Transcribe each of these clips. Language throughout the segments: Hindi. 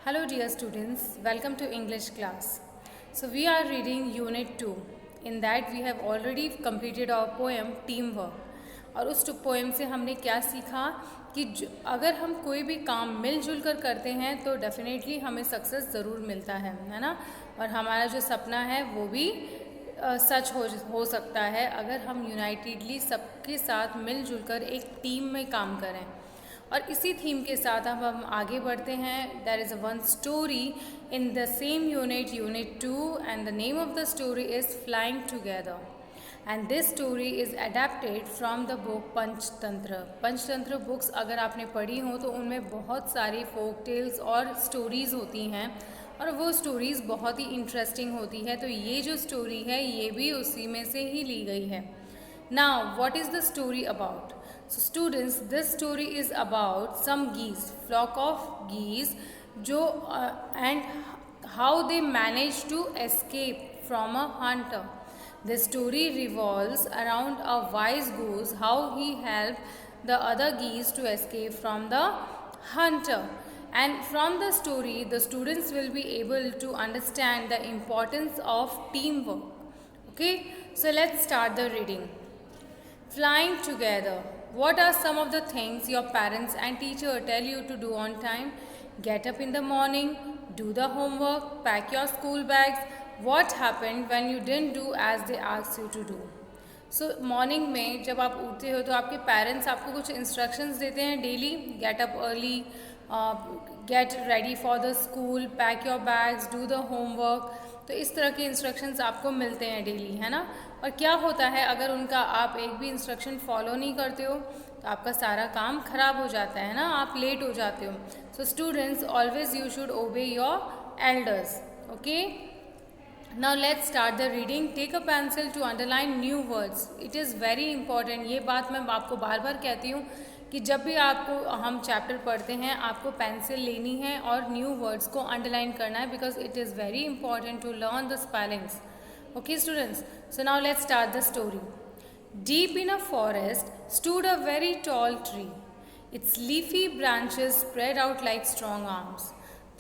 Hello dear students, welcome to English class. So we are reading Unit 2. In that we have already completed our poem Teamwork. और उस पोएम से हमने क्या सीखा कि अगर हम कोई भी काम मिलजुल कर करते हैं तो डेफिनेटली हमें सक्सेस ज़रूर मिलता है ना। और हमारा जो सपना है वो भी सच हो सकता है अगर हम यूनाइटेडली सबके साथ मिलजुल कर एक टीम में काम करें। और इसी थीम के साथ अब हम आगे बढ़ते हैं। There is one story in the same unit 2 and the name of the story is flying together and this story is adapted from the book Panchatantra. Panchatantra books अगर आपने पढ़ी हो तो उनमें बहुत सारी फोक टेल्स और स्टोरीज़ होती हैं और वो स्टोरीज़ बहुत ही इंटरेस्टिंग होती है। तो ये जो स्टोरी है ये भी उसी में से ही ली गई है। Now what is the story about? So students, this story is about some geese, flock of geese, and how they managed to escape from a hunter. The story revolves around a wise goose, how he helped the other geese to escape from the hunter. And from the story, the students will be able to understand the importance of teamwork. Okay, so let's start the reading. Flying together. What are some of the things your parents and teacher tell you to do on time? Get up in the morning, do the homework, pack your school bags. What happened when you didn't do as they asked you to do? So morning में जब आप उठते हो तो आपके पेरेंट्स आपको कुछ इंस्ट्रक्शंस देते हैं daily. Get up early, get ready for the school, pack your bags, do the homework. तो इस तरह के इंस्ट्रक्शंस आपको मिलते हैं डेली, है ना। और क्या होता है अगर उनका आप एक भी इंस्ट्रक्शन फॉलो नहीं करते हो तो आपका सारा काम खराब हो जाता है ना, आप लेट हो जाते हो। So students, always you should obey your elders. Okay, now let's start the reading. Take a pencil to underline new words. It is very important. ये बात मैं आपको बार बार कहती हूँ कि जब भी आपको हम चैप्टर पढ़ते हैं आपको पेंसिल लेनी है और न्यू वर्ड्स को अंडरलाइन करना है, because it is very important to learn the spellings. Okay students, so now let's start the story. Deep in a forest stood a very tall tree. Its leafy branches spread out like strong arms.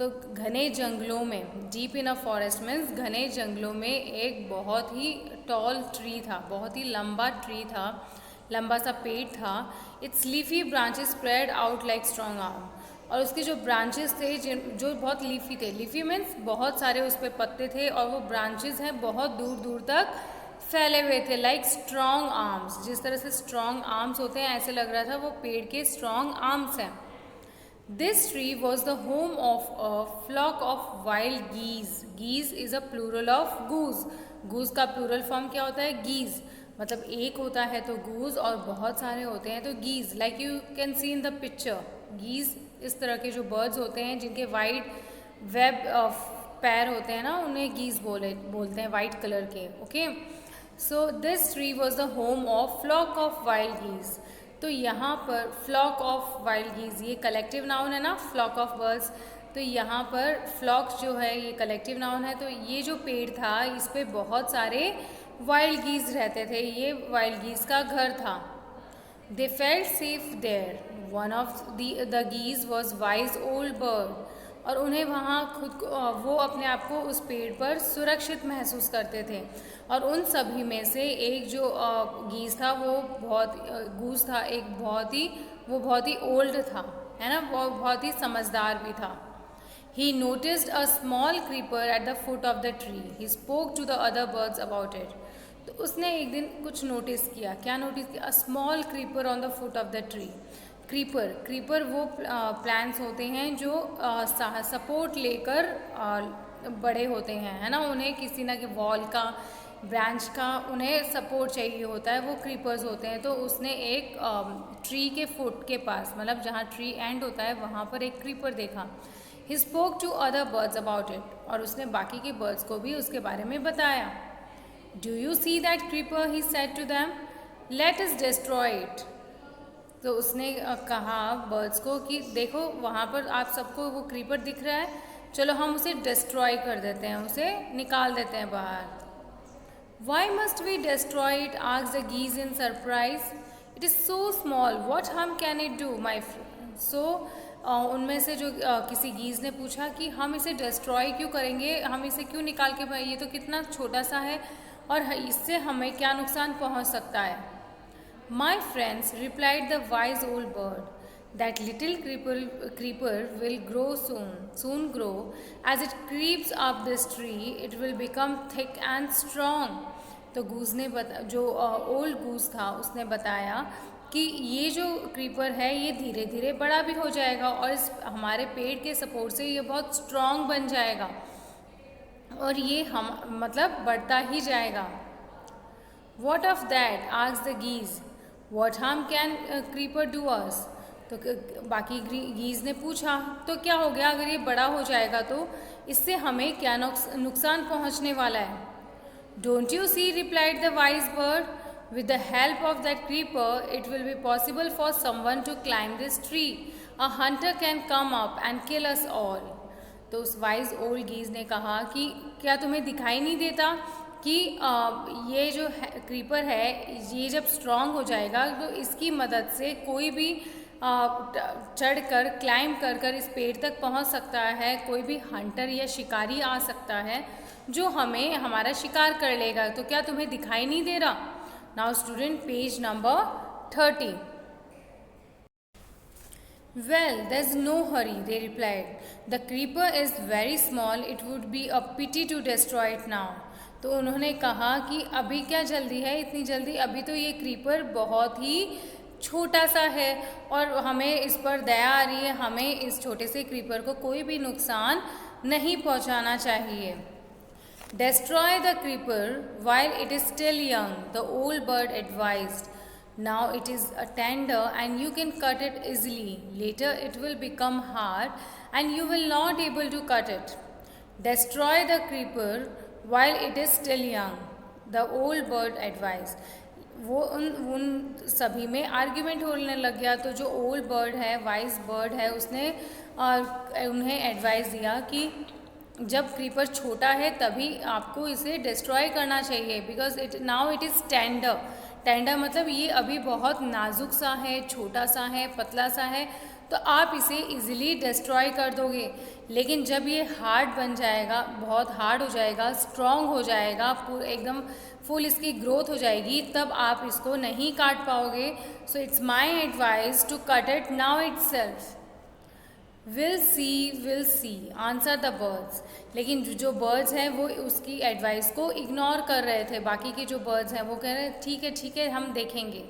तो घने जंगलों में, deep in a forest means घने जंगलों में एक बहुत ही टॉल ट्री था, बहुत ही लंबा ट्री था, लंबा सा पेड़ था। It's leafy branches spread out like strong arm. और उसके जो ब्रांचेस थे जो बहुत लीफी थे, लीफी मीन्स बहुत सारे उस पर पत्ते थे और वो ब्रांचेस हैं बहुत दूर दूर तक फैले हुए थे, लाइक स्ट्रॉन्ग आर्म्स। जिस तरह से स्ट्रॉन्ग आर्म्स होते हैं ऐसे लग रहा था वो पेड़ के स्ट्रॉन्ग आर्म्स हैं। This tree was the home of a flock of wild geese. Geese is a plural of goose. Goose का प्लूरल फॉर्म क्या होता है? गीज। मतलब एक होता है तो गूज और बहुत सारे होते हैं तो geese. Like you can see in the picture, geese इस तरह के जो बर्ड्स होते हैं जिनके वाइट वेब पैर होते हैं ना, उन्हें गीज बोलते हैं, वाइट कलर के। Okay, so this tree was the home of flock of wild geese. तो यहाँ पर फ्लॉक ऑफ वाइल्ड गीज ये कलेक्टिव नाउन है ना, फ्लॉक ऑफ बर्ड्स। तो यहाँ पर फ्लॉक जो है ये कलेक्टिव नाउन है। तो ये जो पेड़ था इस पर बहुत सारे वाइल्ड गीज रहते थे, ये वाइल्ड गीज का घर था। They felt safe there. One of the geese was wise old bird. और उन्हें वहाँ वो अपने आप को उस पेड़ पर सुरक्षित महसूस करते थे। और उन सभी में से एक जो गीज था वो गूस था, एक बहुत ही ओल्ड था, है ना, वो बहुत ही समझदार भी था। He noticed a small creeper at the foot of the tree. He spoke to the other birds about it. तो उसने एक दिन कुछ नोटिस किया। क्या नोटिस किया? A small creeper on the foot of the tree. Creeper वो प्लांट्स होते हैं जो सपोर्ट लेकर बड़े होते हैं, है ना। उन्हें किसी ना कि वॉल का, ब्रांच का उन्हें सपोर्ट चाहिए होता है, वो क्रीपर्स होते हैं। तो उसने एक ट्री के फुट के पास, मतलब जहाँ ट्री एंड होता है वहाँ पर एक क्रीपर देखा। He spoke to other birds about it. और उसने बाकी के बर्ड्स को भी उसके बारे में बताया। Do you see that creeper? He said to them. Let us destroy it. तो उसने कहा बर्ड्स को कि देखो वहाँ पर आप सबको वो क्रीपर दिख रहा है, चलो हम उसे डिस्ट्रॉय कर देते हैं, उसे निकाल देते हैं बाहर। Why must we destroy it? asked the geese in surprise. It is so small. What harm can it do, my friend? So उनमें से जो किसी गीज़ ने पूछा कि हम इसे डिस्ट्रॉय क्यों करेंगे, हम इसे क्यों निकाल के, ये तो कितना छोटा सा है और इससे हमें क्या नुकसान पहुंच सकता है। My friends, replied the wise old bird, that little creeper will grow soon grow. As it creeps up this tree, it will become thick and strong. तो गूज ने जो ओल्ड गूज था उसने बताया कि ये जो क्रीपर है ये धीरे धीरे बड़ा भी हो जाएगा और इस हमारे पेड़ के सपोर्ट से ये बहुत स्ट्रॉन्ग बन जाएगा और ये हम मतलब बढ़ता ही जाएगा। What of that? asked the geese. What harm can a creeper do us? तो बाकी गीज ने पूछा तो क्या हो गया अगर ये बड़ा हो जाएगा तो इससे हमें क्या नुकसान पहुंचने वाला है। Don't you see, replied the wise bird, with the help of that creeper it will be possible for someone to climb this tree. A hunter can come up and kill us all. तो उस वाइज ओल्ड गीज ने कहा कि क्या तुम्हें दिखाई नहीं देता कि ये जो क्रीपर है ये जब स्ट्रॉन्ग हो जाएगा तो इसकी मदद से कोई भी चढ़कर क्लाइंब कर कर इस पेड़ तक पहुंच सकता है, कोई भी हंटर या शिकारी आ सकता है जो हमें हमारा शिकार कर लेगा। तो क्या तुम्हें दिखाई नहीं दे रहा। Now student page number 30। Well, there's no hurry, they replied. The creeper is very small, it would be a pity to destroy it now. तो उन्होंने कहा कि अभी क्या जल्दी है, इतनी जल्दी, अभी तो ये क्रीपर बहुत ही छोटा सा है और हमें इस पर दया आ रही है, हमें इस छोटे से क्रीपर को कोई भी नुकसान नहीं पहुंचाना चाहिए। Destroy the creeper while it is still young, the old bird advised. Now it is tender and you can cut it easily. Later it will become hard and you will not able to cut it. Destroy the creeper while it is still young, the old bird advised. वो उन सभी में आर्ग्यूमेंट होने लग गया। तो जो ओल्ड बर्ड है, वाइज बर्ड है, उसने उन्हें एडवाइस दिया कि जब क्रीपर छोटा है तभी आपको इसे डिस्ट्रॉय करना चाहिए, because it is tender. Tender मतलब ये अभी बहुत नाजुक सा है, छोटा सा है, पतला सा है, तो आप इसे इजीली डिस्ट्रॉय कर दोगे। लेकिन जब ये हार्ड बन जाएगा, बहुत हार्ड हो जाएगा, स्ट्रॉन्ग हो जाएगा, एकदम फुल इसकी ग्रोथ हो जाएगी, तब आप इसको नहीं काट पाओगे। So it's my advice to cut it now itself. Will see answer the birds. लेकिन जो बर्ड्स हैं वो उसकी एडवाइस को इग्नोर कर रहे थे। बाकी के जो बर्ड्स हैं वो कह रहे ठीक है हम देखेंगे।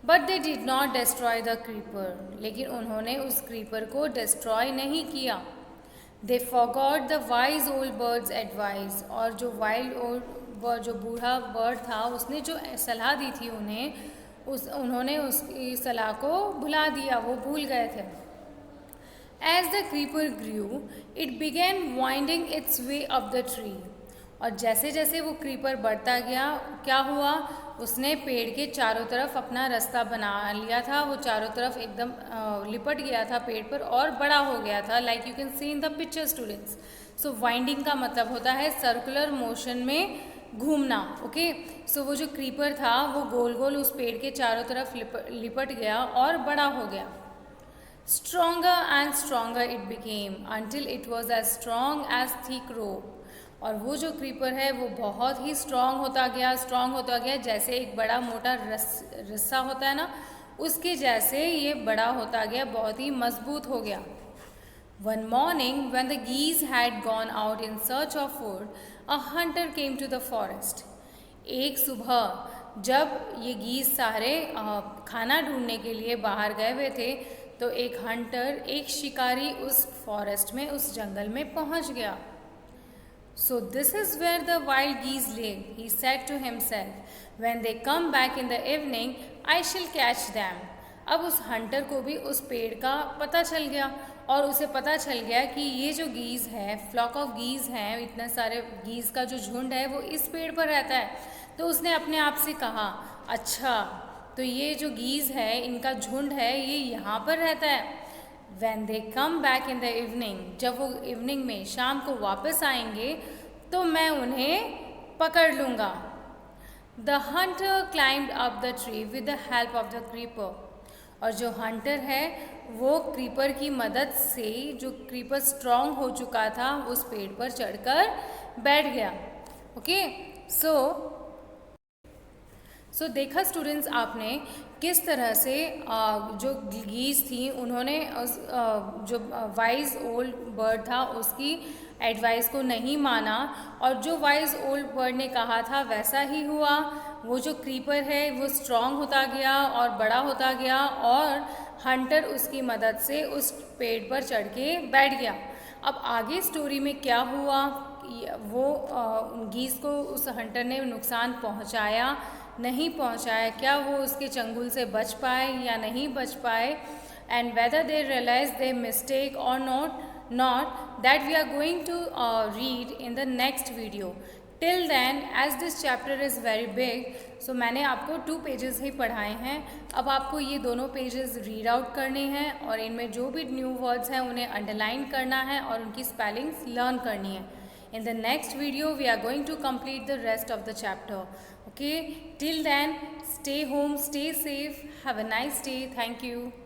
But they did not destroy the creeper. लेकिन उन्होंने उस क्रीपर को डिस्ट्रॉय नहीं किया। They forgot the wise old birds advice. और जो जो बूढ़ा बर्ड था उसने जो सलाह दी थी उन्होंने उसकी सलाह को भुला दिया, वो भूल गए थे। As the creeper grew, it began winding its way up the tree. और जैसे जैसे वो क्रीपर बढ़ता गया, क्या हुआ, उसने पेड़ के चारों तरफ अपना रास्ता बना लिया था। वो चारों तरफ एकदम लिपट गया था पेड़ पर और बड़ा हो गया था। Like you can see in the picture students. So winding का मतलब होता है सर्कुलर मोशन में घूमना। ओके, सो वो जो क्रीपर था वो गोल गोल उस पेड़ के चारों तरफ लिपट गया और बड़ा हो गया। Stronger and stronger it became until it was as strong as thick rope. और वो जो क्रीपर है वो बहुत ही स्ट्रॉन्ग होता गया, जैसे एक बड़ा मोटा रस्सा होता है ना, उसके जैसे ये बड़ा होता गया, बहुत ही मजबूत हो गया। One morning when the geese had gone out in search of food, a hunter came to the forest. एक सुबह जब ये गीज सारे खाना ढूंढने के लिए बाहर गए हुए थे तो एक हंटर, एक शिकारी उस फॉरेस्ट में, उस जंगल में पहुंच गया। So this is where the wild geese live, he said to himself. When they come back in the evening, I shall catch them. अब उस हंटर को भी उस पेड़ का पता चल गया और उसे पता चल गया कि ये जो गीज है, फ्लॉक ऑफ गीज हैं, इतने सारे गीज का जो झुंड है वो इस पेड़ पर रहता है। तो उसने अपने आप से कहा, अच्छा तो ये जो गीज है, इनका झुंड है, ये यहाँ पर रहता है। When they come back in the evening, जब वो इवनिंग में, शाम को वापस आएंगे तो मैं उन्हें पकड़ लूँगा। The hunter climbed up the tree with the help of the creeper. और जो हंटर है वो क्रीपर की मदद से, जो क्रीपर स्ट्रॉन्ग हो चुका था, उस पेड़ पर चढ़कर बैठ गया। ओके, सो देखा स्टूडेंट्स आपने किस तरह से जो गीज थी उन्होंने जो वाइज ओल्ड बर्ड था उसकी एडवाइस को नहीं माना, और जो वाइज ओल्ड बर्ड ने कहा था वैसा ही हुआ। वो जो क्रीपर है वो स्ट्रॉन्ग होता गया और बड़ा होता गया, और हंटर उसकी मदद से उस पेड़ पर चढ़ के बैठ गया। अब आगे स्टोरी में क्या हुआ, वो गीज को उस हंटर ने नुकसान पहुंचाया नहीं पहुंचाया, क्या वो उसके चंगुल से बच पाए या नहीं बच पाए, and whether they realise their mistake or not that we are going to read in the next video. Till then as this chapter is very big, so मैंने आपको 2 पेजेस ही पढ़ाए हैं। अब आपको ये दोनों पेजेस रीड आउट करने हैं और इनमें जो भी न्यू वर्ड्स हैं उन्हें अंडरलाइन करना है और उनकी स्पेलिंग्स लर्न करनी है। In the next video, we are going to complete the rest of the chapter. Okay, till then, stay home, stay safe, have a nice day. Thank you.